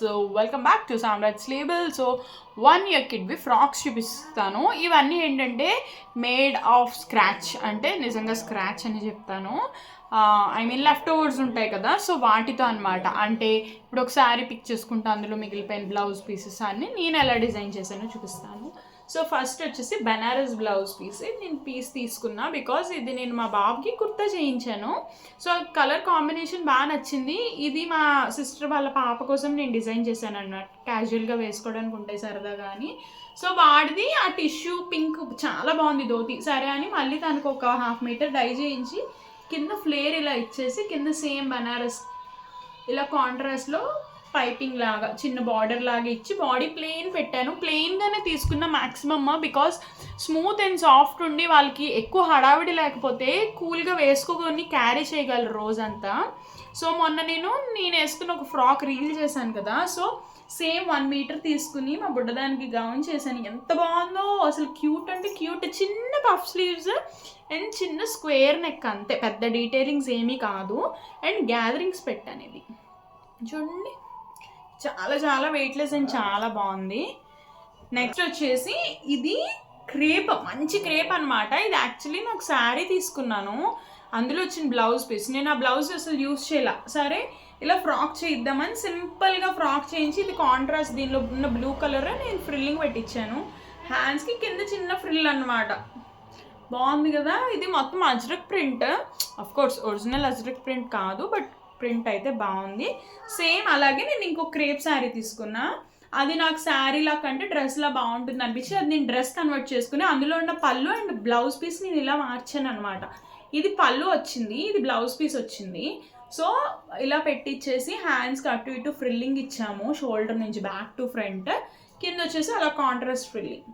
So welcome back to Samraj label. So 1 year కిడ్వి frocks చూపిస్తాను. ఇవన్నీ ఏంటంటే మేడ్ ఆఫ్ స్క్రాచ్, అంటే నిజంగా స్క్రాచ్ అని చెప్తాను. ఐ మీన్ లెఫ్ట్ ఓవర్స్ ఉంటాయి కదా, సో వాటితో అనమాట. అంటే ఇప్పుడు ఒకసారి పిక్ చేసుకుంటా, అందులో మిగిలిపోయిన బ్లౌజ్ పీసెస్ అన్ని నేను ఎలా డిజైన్ చేశానో చూపిస్తాను. సో ఫస్ట్ వచ్చేసి బెనారస్ బ్లౌజ్ పీస్. నేను పీస్ తీసుకున్నా బికాజ్ ఇది నేను మా బాబుకి కుర్తా చేయించాను. సో కలర్ కాంబినేషన్ బాగా నచ్చింది. ఇది మా సిస్టర్ వాళ్ళ పాప కోసం నేను డిజైన్ చేశాను అన్నమాట, క్యాజువల్గా వేసుకోవడానికి ఉంటాయి సరదాగా అని. సో వాడిది ఆ టిష్యూ పింక్ చాలా బాగుంది ధోతి. సరే అని మళ్ళీ తనకు ఒక 1/2 మీటర్ డై చేయించి కింద ఫ్లేర్ ఇలా ఇచ్చేసి కింద సేమ్ బనారస్ ఇలా కాంట్రాస్ట్లో పైపింగ్ లాగా చిన్న బార్డర్ లాగా ఇచ్చి బాడీ ప్లెయిన్ పెట్టాను. ప్లెయిన్గానే తీసుకున్న maximum, because smooth and soft ఉండి వాళ్ళకి ఎక్కువ హడావిడి లేకపోతే కూల్గా వేసుకోని క్యారీ చేయగలరు రోజంతా. సో మొన్న నేను వేసుకున్న ఒక ఫ్రాక్ రీల్ చేశాను కదా, సో సేమ్ 1 మీటర్ తీసుకుని మా బుడ్డదానికి గౌన్ చేశాను. ఎంత బాగుందో అసలు, క్యూట్ అంటే క్యూట్. చిన్న పఫ్ స్లీవ్స్ అండ్ చిన్న స్క్వేర్ నెక్, అంతే, పెద్ద డీటెయిలింగ్స్ ఏమీ కాదు. అండ్ గ్యాదరింగ్స్ పెట్టాను. ఇది చూడండి, చాలా చాలా వెయిట్లెస్ అండ్ చాలా బాగుంది. నెక్స్ట్ వచ్చేసి ఇది క్రేప్, మంచి క్రేప్ అనమాట. ఇది యాక్చువల్లీ నాకు శారీ తీసుకున్నాను, అందులో వచ్చిన బ్లౌజ్ పీస్. నేను ఆ బ్లౌజ్ అసలు యూజ్ చేయాల, సరే ఇలా ఫ్రాక్ చేయిద్దామని సింపుల్గా ఫ్రాక్ చేయించి ఇది కాంట్రాస్ట్ దీనిలో ఉన్న బ్లూ కలర్ నేను ఫ్రిల్లింగ్ పెట్టించాను. హ్యాండ్స్కి కింద చిన్న ఫ్రిల్ అనమాట, బాగుంది కదా. ఇది మొత్తం ajrak print, course original ajrak print కాదు, బట్ ప్రింట్ అయితే బాగుంది. సేమ్ అలాగే నేను ఇంకో క్రేప్ శారీ తీసుకున్నా. అది నాకు శారీలా కంటే డ్రెస్లా బాగుంటుంది అనిపించి అది నేను డ్రెస్ కన్వర్ట్ చేసుకుని అందులో ఉన్న పళ్ళు అండ్ బ్లౌజ్ పీస్ నేను ఇలా మార్చాను అనమాట. ఇది పళ్ళు వచ్చింది, ఇది బ్లౌజ్ పీస్ వచ్చింది. సో ఇలా పెట్టించేసి హ్యాండ్స్కి అటు ఇటు ఫ్రిల్లింగ్ ఇచ్చాము, షోల్డర్ నుంచి బ్యాక్ టు ఫ్రంట్. కింద వచ్చేసి అలా కాంట్రాస్ట్ ఫ్రిల్లింగ్,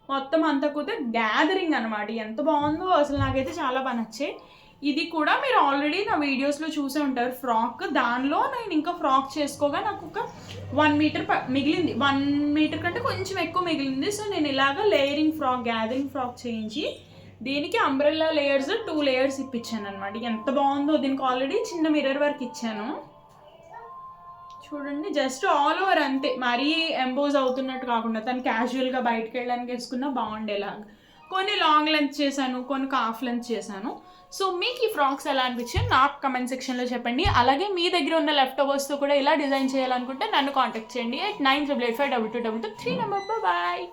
మొత్తం అంతా కూడా గ్యాదరింగ్ అనమాట. ఎంత బాగుందో అసలు, నాకైతే చాలా బాగా నచ్చాయి. ఇది కూడా మీరు ఆల్రెడీ నా వీడియోస్లో చూసే ఉంటారు ఫ్రాక్. దానిలో నేను ఇంకా ఫ్రాక్ చేసుకోగా నాకు ఒక 1 మీటర్ మిగిలింది, 1 మీటర్ కంటే కొంచెం ఎక్కువ మిగిలింది. సో నేను ఇలాగ లేయరింగ్ ఫ్రాక్, గ్యాదరింగ్ ఫ్రాక్ చేయించి దీనికి అంబ్రెల్లా లేయర్స్ 2 లేయర్స్ ఇప్పించాను అనమాట. ఎంత బాగుందో, దీనికి ఆల్రెడీ చిన్న మిర్రర్ వర్క్ ఇచ్చాను చూడండి. జస్ట్ ఆల్ ఓవర్ అంతే, మరీ ఎంబోజ్ అవుతున్నట్టు కాకుండా తను క్యాజువల్గా బయటకు వెళ్ళడానికి వేసుకున్నా బాగుండేలాగా. కొన్ని లాంగ్ లెంత్ చేశాను, కొన్ని హాఫ్ లెంత్ చేశాను. సో మీకు ఈ ఫ్రాక్స్ ఎలా అనిపించాయి నాకు కమెంట్ సెక్షన్లో చెప్పండి. అలాగే మీ దగ్గర ఉన్న లెఫ్ట్ ఓవర్స్తో కూడా ఇలా డిజైన్ చేయాలనుకుంటే నన్ను కాంటాక్ట్ చేయండి at 98852222 3 నెంబర్. బాయ్.